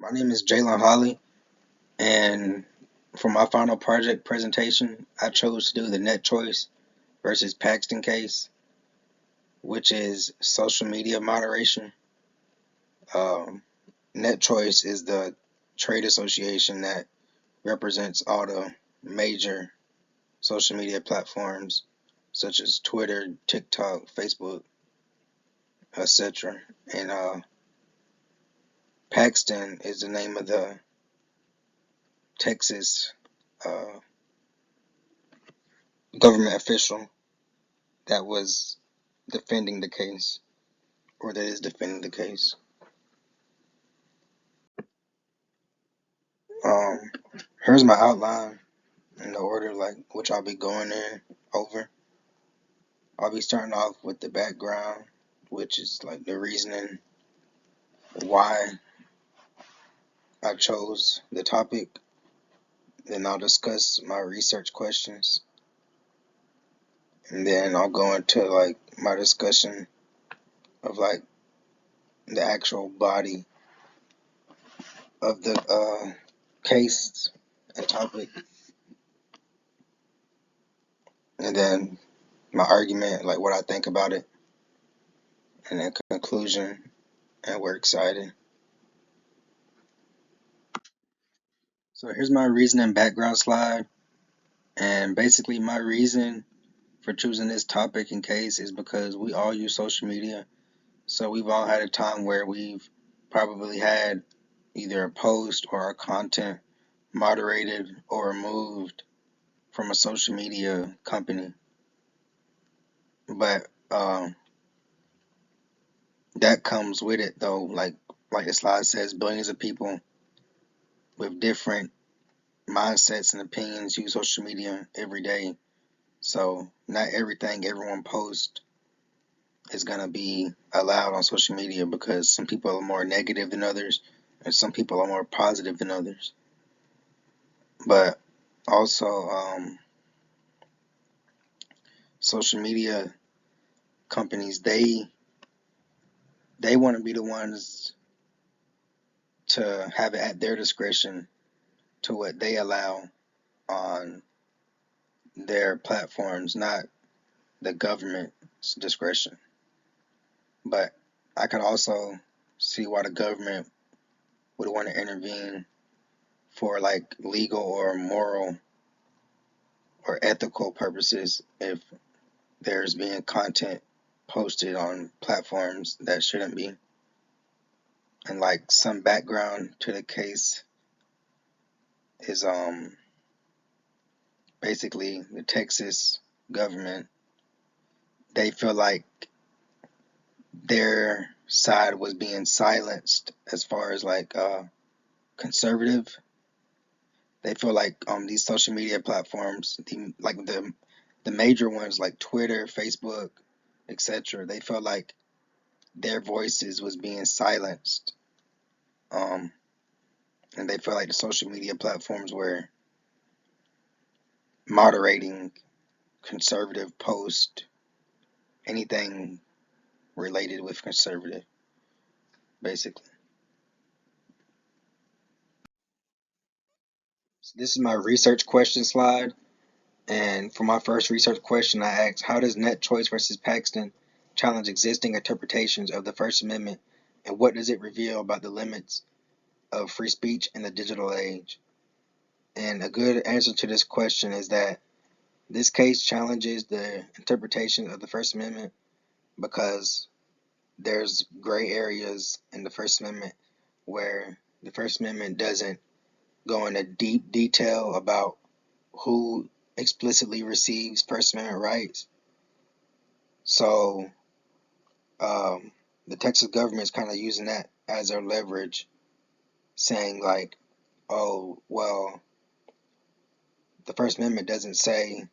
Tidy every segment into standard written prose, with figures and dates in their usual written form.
My name is Jaylen Holle, and for my final project presentation, I chose to do the net choice versus Paxton case, which is social media moderation. Um, Net choice is the trade association that represents all the major social media platforms such as Twitter, TikTok, Facebook, etc. And Paxton is the name of the Texas uh, government official that was defending the case, or that is defending the case. Um, Here's my outline in the order like which I'll be going in over. I'll be starting off with the background, which is like the reasoning why I chose the topic. Then I'll discuss my research questions, and then I'll go into like my discussion of like the actual body of the case and topic, and then my argument, like what I think about it, and then conclusion, and we're excited. So here's my reasoning background slide, and basically my reason for choosing this topic and case is because we all use social media. So we've all had a time where we've probably had either a post or a content moderated or removed from a social media company. But that comes with it though, like the slide says, billions of people with different mindsets and opinions use social media every day. So not everything everyone posts is gonna be allowed on social media because some people are more negative than others and some people are more positive than others. But also social media companies, they want to be the ones to have it at their discretion to what they allow on their platforms, not the government's discretion. But I can also see why the government would want to intervene for like legal or moral or ethical purposes if there's being content posted on platforms that shouldn't be. And like some background to the case is basically the Texas government, they feel like their side was being silenced as far as like conservative. They feel like these social media platforms, the major ones like Twitter, Facebook, etc. They felt like their voices was being silenced, um, and they felt like the social media platforms were moderating conservative posts, anything related with conservative, basically. So this is my research question slide. And for my first research question, I asked, how does net choice versus Paxton challenge existing interpretations of the First Amendment, and what does it reveal about the limits of free speech in the digital age? And a good answer to this question is that this case challenges the interpretation of the First Amendment because there's gray areas in the First Amendment where the First Amendment doesn't go into deep detail about who explicitly receives First Amendment rights. So the Texas government is kind of using that as their leverage, saying like, oh, well, the First Amendment doesn't say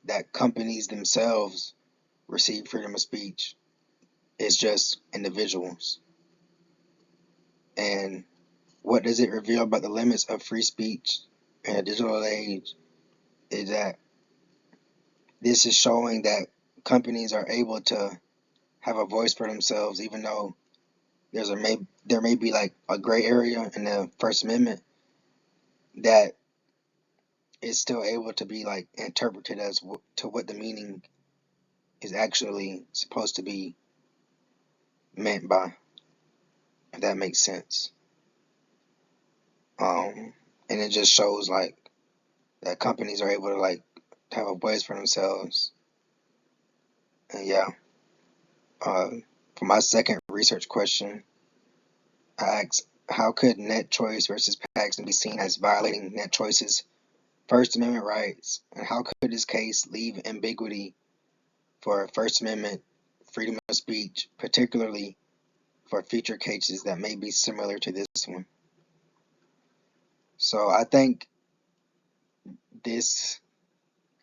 that companies themselves receive freedom of speech. It's just individuals. And what does it reveal about the limits of free speech in a digital age is that this is showing that companies are able to have a voice for themselves, even though there may be like a gray area in the First Amendment that is still able to be like interpreted as to what the meaning is actually supposed to be meant by, if that makes sense. And it just shows like that companies are able to like have a voice for themselves. And yeah, for my second research question, I asked, how could net choice versus Paxton be seen as violating net choice's First Amendment rights, and how could this case leave ambiguity for First Amendment freedom of speech, particularly for future cases that may be similar to this one? So I think this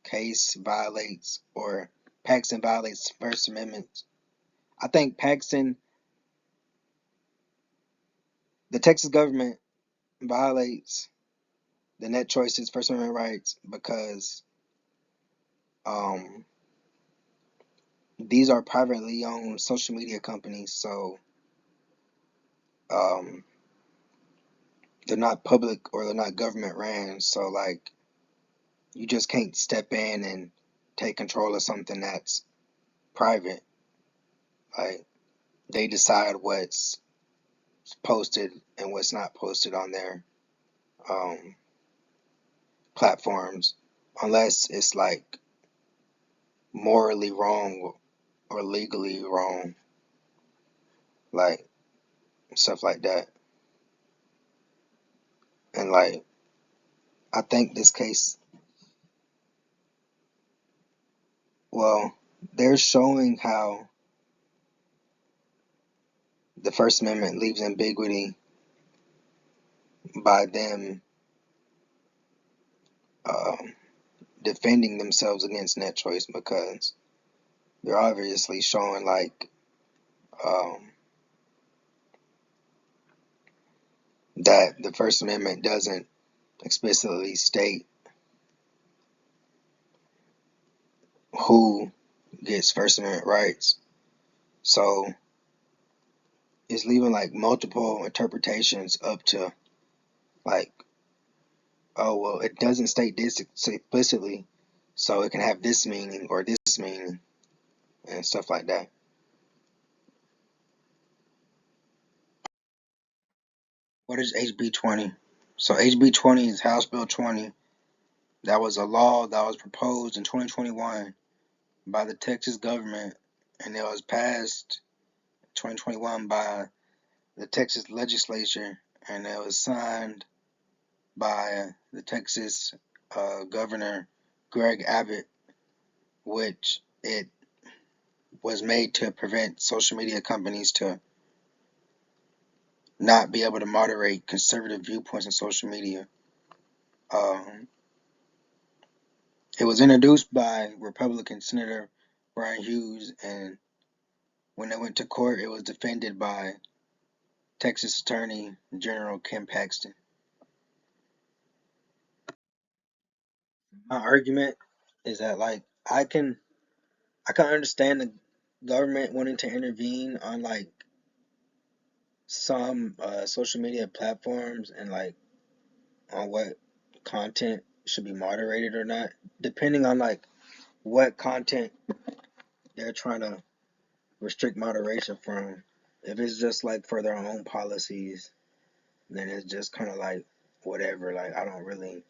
case violates, or Paxton violates First Amendment. I think the Texas government violates the net choices First Amendment rights because these are privately owned social media companies, so um, they're not public or they're not government ran. So like you just can't step in and take control of something that's private. Like they decide what's posted and what's not posted on their um, platforms, unless it's like morally wrong or legally wrong, like stuff like that. And like I think this case, well, they're showing how the First Amendment leaves ambiguity by them um, defending themselves against net choice, because they're obviously showing like um, that the First Amendment doesn't explicitly state who gets First Amendment rights. So it's leaving like multiple interpretations up to like, oh well, it doesn't state this explicitly, so it can have this meaning or this meaning and stuff like that. What is HB 20? So HB 20 is House Bill 20. That was a law that was proposed in 2021 by the Texas government, and it was passed 2021 by the Texas legislature, and it was signed by the Texas Governor Greg Abbott, which it was made to prevent social media companies to not be able to moderate conservative viewpoints on social media. Um, it was introduced by Republican Senator Brian Hughes, and when it went to court, it was defended by Texas Attorney General Ken Paxton. My argument is that like I can understand the government wanting to intervene on like some social media platforms and like on what content should be moderated or not, depending on like what content they're trying to restrict moderation from. If it's just like for their own policies, then it's just kind of like whatever. Like I don't really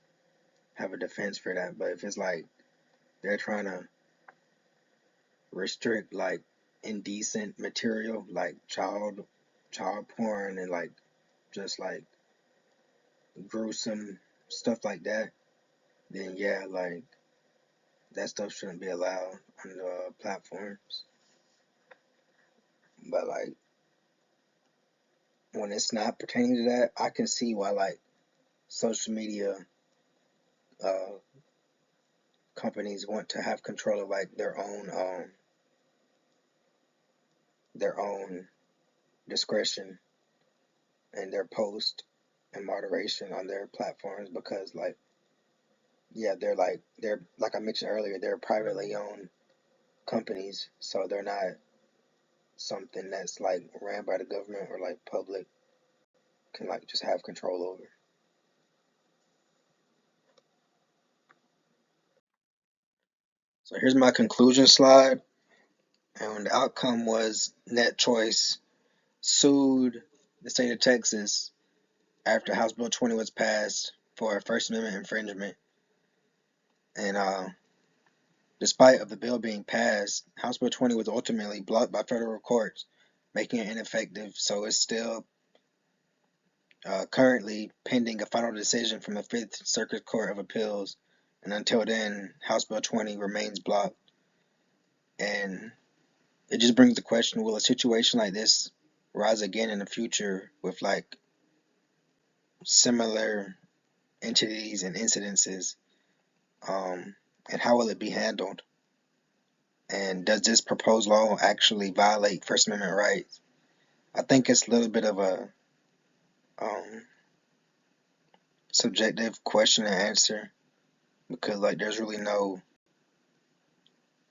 have a defense for that. But if it's like they're trying to restrict like indecent material, like child porn and like just like gruesome stuff like that, then yeah, like that stuff shouldn't be allowed on the platforms. But like when it's not pertaining to that, I can see why like social media uh, companies want to have control of like their own discretion and their post and moderation on their platforms, because like yeah, they're like I mentioned earlier, they're privately owned companies, so they're not something that's like ran by the government or like public can like just have control over. So here's my conclusion slide. And the outcome was Net Choice sued the state of Texas after House Bill 20 was passed for First Amendment infringement. And despite of the bill being passed, House Bill 20 was ultimately blocked by federal courts, making it ineffective. So it's still currently pending a final decision from the Fifth Circuit Court of Appeals. And until then, House Bill 20 remains blocked. And it just brings the question, will a situation like this rise again in the future with like similar entities and incidences? And how will it be handled? And does this proposed law actually violate First Amendment rights? I think it's a little bit of a um, subjective question to answer because like there's really no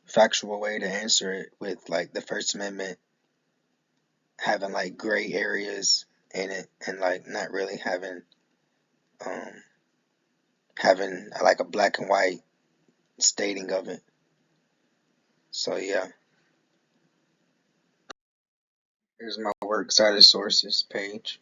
factual way to answer it with like the First Amendment having like gray areas in it and like not really um, having like a black and white stating of it. So yeah, here's my works cited sources page.